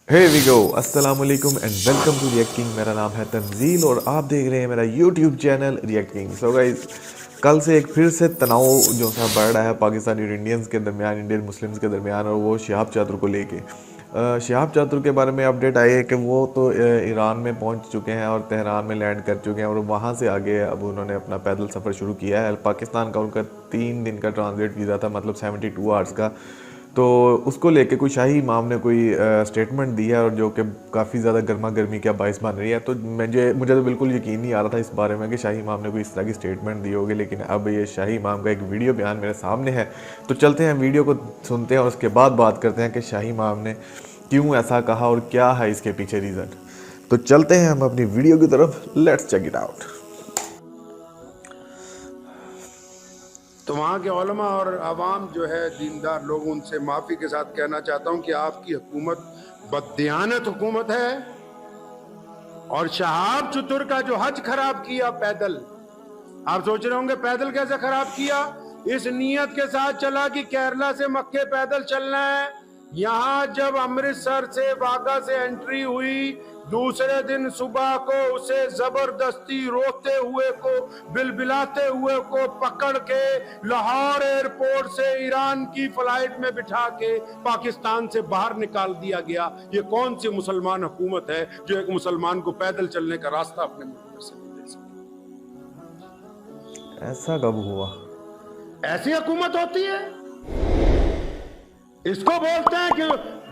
Hey we go अस्सलाम वालेकुम and welcome to React King. मेरा नाम है तंजील और आप देख रहे हैं मेरा YouTube channel react king. So guys, कल से एक फिर से तनाव जो सा बढ़ रहा है पाकिस्तानी और इंडियंस के दरमियान, इंडियन मुस्लिम्स के दरमियान, और वो शिहाब चातुर को लेके। शिहाब चातुर के बारे में अपडेट आई है कि वो तो ईरान में पहुंच चुके हैं और तेहरान में लैंड कर चुके हैं और वहां से आगे अब उन्होंने अपना पैदल सफ़र शुरू किया है। पाकिस्तान का उनका 3 दिन का ट्रांजिट वीज़ा था, मतलब 72 आवर्स का। तो उसको लेके कोई शाही इमाम ने कोई स्टेटमेंट दी है और जो कि काफ़ी ज़्यादा गर्मा गर्मी का बायस बन रही है। तो मुझे तो बिल्कुल यकीन नहीं आ रहा था इस बारे में कि शाही इमाम ने कोई इस तरह की स्टेटमेंट दी होगी, लेकिन अब ये शाही इमाम का एक वीडियो बयान मेरे सामने है। तो चलते हैं वीडियो को सुनते हैं और उसके बाद बात करते हैं कि शाही इमाम ने क्यों ऐसा कहा और क्या है इसके पीछे रीज़न। तो चलते हैं हम अपनी वीडियो की तरफ, लेट्स चेक इट आउट। तो वहाँ के उलमा और आवाम जो है दीनदार लोग, उनसे माफ़ी के साथ कहना चाहता हूँ कि आपकी हुकूमत बददियानत हुकूमत है। और शहाब चतुर का जो हज खराब किया पैदल, आप सोच रहे होंगे पैदल कैसे खराब किया। इस नीयत के साथ चला कि केरला से मक्के पैदल चलना है। यहाँ जब अमृतसर से वाघा से एंट्री हुई, दूसरे दिन सुबह को उसे जबरदस्ती रोते हुए को, बिलबिलाते हुए को पकड़ के लाहौर एयरपोर्ट से ईरान की फ्लाइट में बिठा के पाकिस्तान से बाहर निकाल दिया गया। ये कौन सी मुसलमान हुकूमत है जो एक मुसलमान को पैदल चलने का रास्ता अपने मुल्क में से नहीं दे सकती। ऐसा कब हुआ? ऐसी हुकूमत होती है। इसको बोलते हैं कि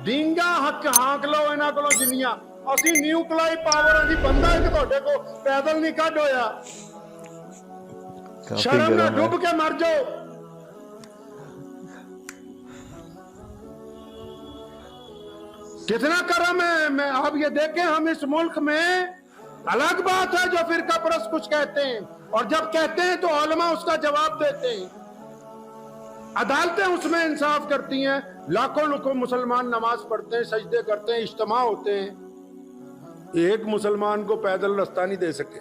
डींगा हक हाँक लो इना को जिनिया। असि न्यूक्लियर पावर अभी बंदा है कि तोड़े को पैदल नहीं कट होया। शर्म ना डूब के मर जाओ। कितना करम है। मैं आप ये देखें, हम इस मुल्क में, अलग बात है जो फिरका परस्त कुछ कहते हैं और जब कहते हैं तो उलमा उसका जवाब देते हैं, अदालतें उसमें इंसाफ करती हैं। लाखों मुसलमान नमाज पढ़ते हैं, सजदे करते हैं, इज्तिमा होते हैं। एक मुसलमान को पैदल रास्ता नहीं दे सके।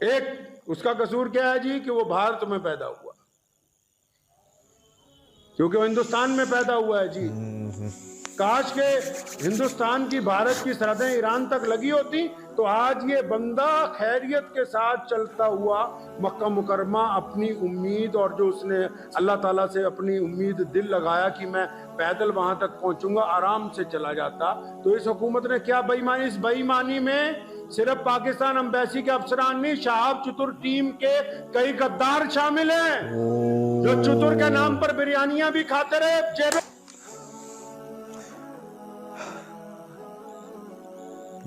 एक उसका कसूर क्या है जी कि वो भारत में पैदा हुआ, क्योंकि वो हिंदुस्तान में पैदा हुआ है जी। काश के हिंदुस्तान की भारत की सरहदें ईरान तक लगी होती तो आज ये बंदा खैरियत के साथ चलता हुआ मक्का मुकरमा अपनी उम्मीद, और जो उसने अल्लाह ताला से अपनी उम्मीद दिल लगाया कि मैं पैदल वहां तक पहुंचूंगा, आराम से चला जाता। तो इस हुकूमत ने क्या बेईमानी, इस बेईमानी में सिर्फ पाकिस्तान एम्बेसी के अफसरान नहीं, शहाब चतुर टीम के कई गद्दार शामिल हैं जो चतुर के नाम पर बिरयानियां भी खाते रहे, जेबें।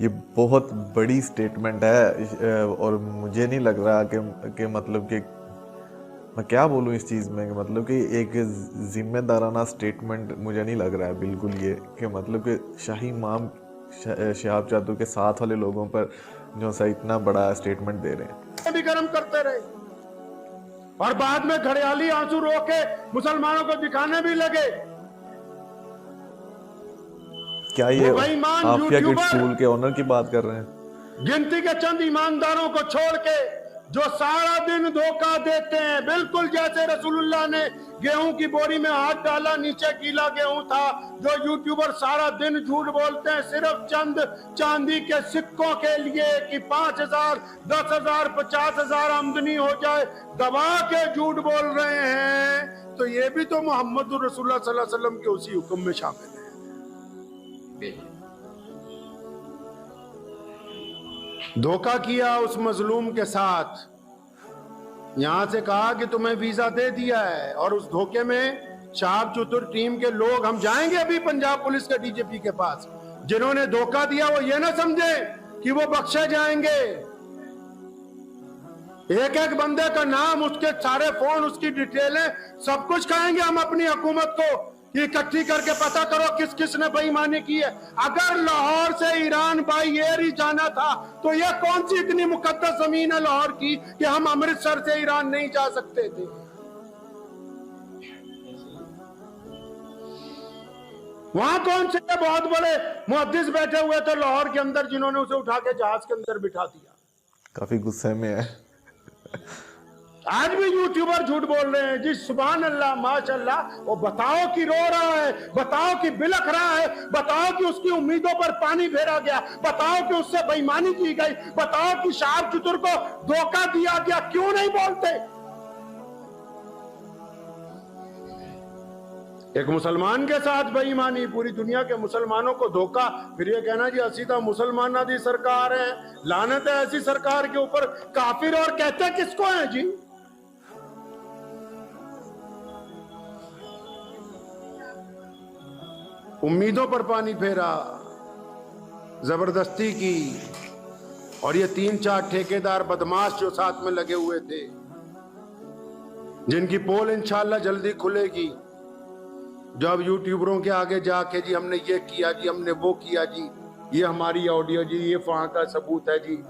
ये बहुत बड़ी स्टेटमेंट है और मुझे नहीं लग रहा कि मतलब कि मैं क्या बोलूँ इस चीज़ में, कि मतलब कि एक जिम्मेदाराना स्टेटमेंट मुझे नहीं लग रहा है बिल्कुल ये, कि मतलब कि शाही इमाम शिहाब चातुर के साथ वाले लोगों पर जो सा इतना बड़ा स्टेटमेंट दे रहे हैं। भी गर्म करते रहे और बाद में घड़ियाली आंसू रो के मुसलमानों को दिखाने भी लगे। क्या ये आफिया किड्स स्कूल के ओनर की बात कर रहे हैं? गिनती के चंद ईमानदारों को छोड़ के जो सारा दिन धोखा देते हैं, बिल्कुल जैसे रसूलुल्लाह ने गेहूं की बोरी में हाथ डाला, नीचे गीला गेहूं था। जो यूट्यूबर सारा दिन झूठ बोलते हैं सिर्फ चंद चांदी के सिक्कों के लिए कि 5,000, 10,000, 50,000 आमदनी हो जाए, दबा के झूठ बोल रहे हैं। तो ये भी तो मोहम्मद रसूलुल्लाह सल्लल्लाहु अलैहि वसल्लम के उसी हुक्म में शामिल है। धोखा किया उस मजलूम के साथ, यहां से कहा कि तुम्हें वीजा दे दिया है, और उस धोखे में शहाब चतुर टीम के लोग, हम जाएंगे अभी पंजाब पुलिस के डीजीपी के पास, जिन्होंने धोखा दिया वो ये ना समझे कि वो बख्शे जाएंगे। एक एक बंदे का नाम, उसके सारे फोन, उसकी डिटेलें, सब कुछ कहेंगे हम अपनी हुकूमत को कि इकट्ठी करके पता करो किस किस ने बेईमानी की है। अगर लाहौर से ईरान बाई एयर ही जाना था तो यह कौन सी इतनी मुकद्दस जमीन है लाहौर की कि हम अमृतसर से ईरान नहीं जा सकते थे। वहां कौन से बहुत बड़े मुहद्दिस बैठे हुए थे लाहौर के अंदर जिन्होंने उसे उठा के जहाज के अंदर बिठा दिया। काफी गुस्से में है। आज भी यूट्यूबर झूठ बोल रहे हैं जी, सुभान अल्लाह माशाअल्लाह। वो बताओ कि रो रहा है, बताओ कि बिलख रहा है, बताओ कि उसकी उम्मीदों पर पानी फेरा गया, बताओ कि उससे बेईमानी की गई, बताओ कि शहाब चतुर को धोखा दिया गया, क्यों नहीं बोलते? एक मुसलमान के साथ बेईमानी, पूरी दुनिया के मुसलमानों को धोखा, फिर ये कहना जी असीधा मुसलमाना दी सरकार है। लानत है ऐसी सरकार के ऊपर। काफिर और कहते किसको है जी? उम्मीदों पर पानी फेरा, जबरदस्ती की, और ये 3-4 ठेकेदार बदमाश जो साथ में लगे हुए थे, जिनकी पोल इंशाल्लाह जल्दी खुलेगी, जब यूट्यूबरों के आगे जाके जी हमने ये किया जी, हमने वो किया जी, ये हमारी ऑडियो जी, ये वहां का सबूत है जी,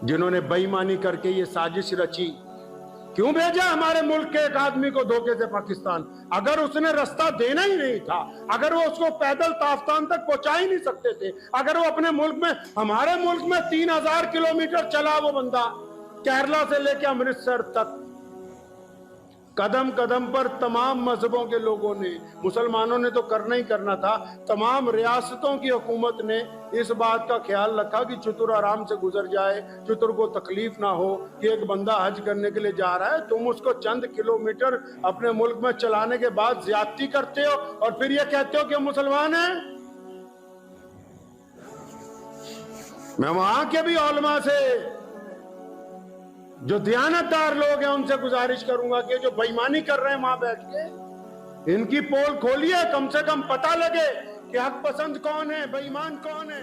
जिन्होंने बेईमानी करके ये साजिश रची। क्यों भेजा हमारे मुल्क के एक आदमी को धोखे से पाकिस्तान? अगर उसने रास्ता देना ही नहीं था, अगर वो उसको पैदल ताफ्तान तक पहुंचा ही नहीं सकते थे, अगर वो अपने मुल्क में, हमारे मुल्क में 3000 किलोमीटर चला वो बंदा, केरला से लेके अमृतसर तक, कदम कदम पर तमाम मजहबों के लोगों ने, मुसलमानों ने तो करना ही करना था, तमाम रियासतों की हुकूमत ने इस बात का ख्याल रखा कि चतुर आराम से गुजर जाए, चतुर को तकलीफ ना हो कि एक बंदा हज करने के लिए जा रहा है, तुम उसको चंद किलोमीटर अपने मुल्क में चलाने के बाद ज्यादती करते हो और फिर ये कहते हो कि मुसलमान है। मैं वहां के भी उलमा से, जो दयानतदार लोग हैं, उनसे गुजारिश करूंगा कि जो बेईमानी कर रहे हैं वहां बैठ के, इनकी पोल खोलिए, कम से कम पता लगे कि हक पसंद कौन है, बेईमान कौन है।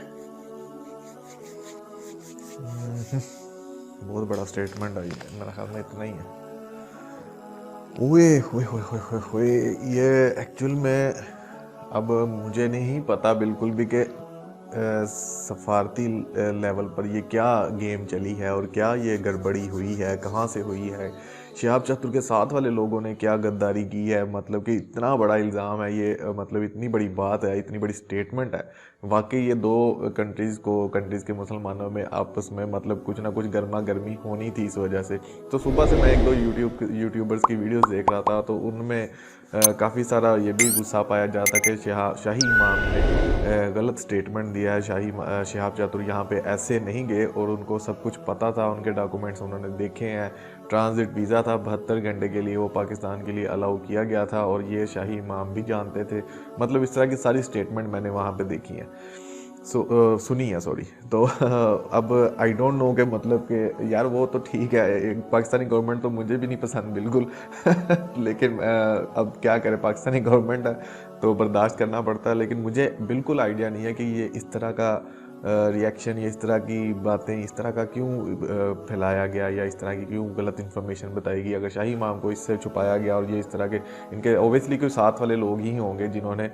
बहुत बड़ा स्टेटमेंट आई है, मेरा ख्याल में इतना ही है। ओए होए होए होए होए होए, ये एक्चुअल में अब मुझे नहीं पता बिल्कुल भी कि सफारती लेवल पर ये क्या गेम चली है और क्या ये गड़बड़ी हुई है, कहाँ से हुई है, शहाब चतुर के साथ वाले लोगों ने क्या गद्दारी की है। मतलब कि इतना बड़ा इल्ज़ाम है ये, मतलब इतनी बड़ी बात है, इतनी बड़ी स्टेटमेंट है। वाकई ये दो कंट्रीज़ के मुसलमानों में आपस में मतलब कुछ ना कुछ गर्मा गर्मी होनी थी इस वजह से। तो सुबह से मैं 1-2 यूट्यूबर्स की वीडियोस देख रहा था, तो उनमें काफ़ी सारा ये भी गुस्सा पाया जाता कि शाही इमाम ने गलत स्टेटमेंट दिया है। शहाब चतुर यहाँ पे ऐसे नहीं गए और उनको सब कुछ पता था, उनके डॉक्यूमेंट्स उन्होंने देखे हैं, ट्रांजिट वीज़ा था 72 घंटे के लिए, वो पाकिस्तान के लिए अलाउ किया गया था और ये शाही इमाम भी जानते थे। मतलब इस तरह की सारी स्टेटमेंट मैंने वहाँ पे देखी है, सुनी है सॉरी। तो अब आई डोंट नो के मतलब कि यार वो तो ठीक है, पाकिस्तानी गवर्नमेंट तो मुझे भी नहीं पसंद बिल्कुल लेकिन अब क्या करें, पाकिस्तानी गवर्नमेंट है तो बर्दाश्त करना पड़ता है। लेकिन मुझे बिल्कुल आइडिया नहीं है कि ये इस तरह का रिएक्शन या इस तरह की बातें इस तरह का क्यों फैलाया गया या इस तरह की क्यों गलत इन्फॉर्मेशन बताई गई। अगर शाही इमाम को इससे छुपाया गया और ये इस तरह के, इनके ओबियसली कोई साथ वाले लोग ही होंगे जिन्होंने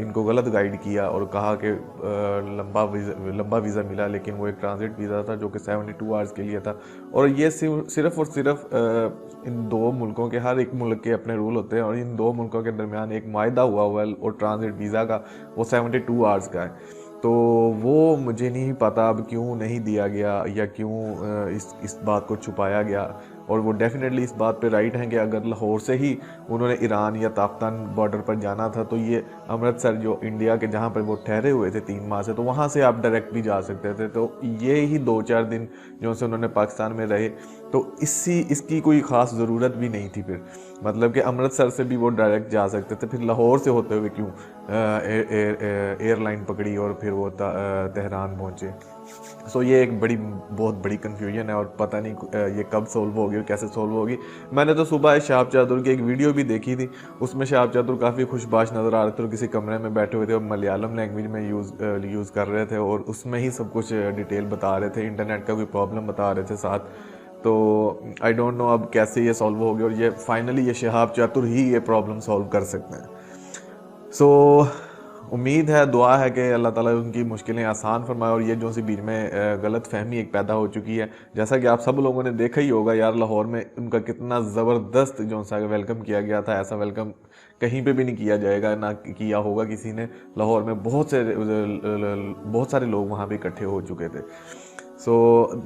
इनको गलत गाइड किया और कहा कि लंबा वीज़ा मिला, लेकिन वो एक ट्रांजिट वीज़ा था जो कि 72 आवर्स के लिए था। और ये सिर्फ और सिर्फ इन दो मुल्कों के, हर एक मुल्क के अपने रूल होते हैं और इन दो मुल्कों के दरमियान एक मायदा हुआ है और ट्रांजिट वीज़ा का वो 72 आवर्स का है। तो वो मुझे नहीं पता अब क्यों नहीं दिया गया या क्यों इस बात को छुपाया गया। और वो डेफिनेटली इस बात पे राइट हैं कि अगर लाहौर से ही उन्होंने ईरान या ताफ्तान बॉर्डर पर जाना था तो ये अमृतसर जो इंडिया के जहाँ पर वो ठहरे हुए थे 3 माह से, तो वहाँ से आप डायरेक्ट भी जा सकते थे। तो ये ही 2-4 दिन जो से उन्होंने पाकिस्तान में रहे, तो इसकी कोई ख़ास ज़रूरत भी नहीं थी फिर। मतलब कि अमृतसर से भी वो डायरेक्ट जा सकते थे, फिर लाहौर से होते हुए क्यों एयरलाइन पकड़ी और फिर वो तेहरान पहुँचे। सो ये एक बहुत बड़ी कन्फ्यूजन है और पता नहीं ये कब सोल्व होगी और कैसे सोल्व होगी। मैंने तो सुबह शहाब चतुर की एक वीडियो भी देखी थी, उसमें शहाब चतुर काफ़ी खुशबाश नज़र आ रहे थे और किसी कमरे में बैठे हुए थे और मलयालम लैंग्वेज में यूज़ कर रहे थे और उसमें ही सब कुछ डिटेल बता रहे थे, इंटरनेट का कोई प्रॉब्लम बता रहे थे साथ। तो आई डोंट नो अब कैसे ये सॉल्व होगी और ये फाइनली ये शहाब चतुर ही ये प्रॉब्लम सॉल्व कर सकते हैं। सो उम्मीद है, दुआ है कि अल्लाह ताला उनकी मुश्किलें आसान फरमाए। और ये जो सी बीच में गलत फहमी एक पैदा हो चुकी है, जैसा कि आप सब लोगों ने देखा ही होगा यार, लाहौर में उनका कितना ज़बरदस्त जो सा वेलकम किया गया था, ऐसा वेलकम कहीं पे भी नहीं किया जाएगा, ना किया होगा किसी ने। लाहौर में बहुत सारे लोग वहाँ पे इकट्ठे हो चुके थे। सो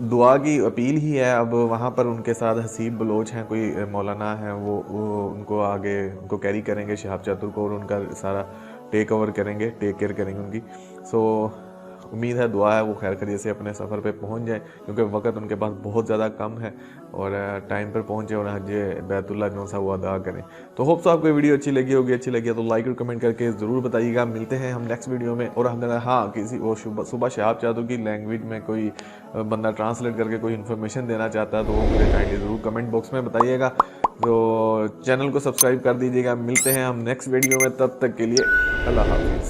दुआ की अपील ही है। अब वहाँ पर उनके साथ हसीब बलोच हैं, कोई मौलाना हैं, वो उनको आगे उनको कैरी करेंगे शहाब चातुर को, और उनका सारा टेक ओवर करेंगे, टेक केयर करेंगे उनकी। सो उम्मीद है, दुआ है वो खैर खैरियत से अपने सफ़र पे पहुंच जाए, क्योंकि वक्त उनके पास बहुत ज़्यादा कम है, और टाइम पर पहुंचे और हज बैतुल्लाह जो सा वो अदा करें। तो होप सो आपको वीडियो अच्छी लगी होगी। अच्छी लगी है तो लाइक और कमेंट करके ज़रूर बताइएगा। मिलते हैं हम नेक्स्ट वीडियो में। और हमने हाँ, किसी वो सुबह शहाब चातुर की लैंग्वेज में कोई बंदा ट्रांसलेट करके कोई इन्फॉर्मेशन देना चाहता है तो वो मुझे काइंडली ज़रूर कमेंट बॉक्स में बताइएगा। तो चैनल को सब्सक्राइब कर दीजिएगा। मिलते हैं हम नेक्स्ट वीडियो में, तब तक के लिए अल्लाह हाफिज़।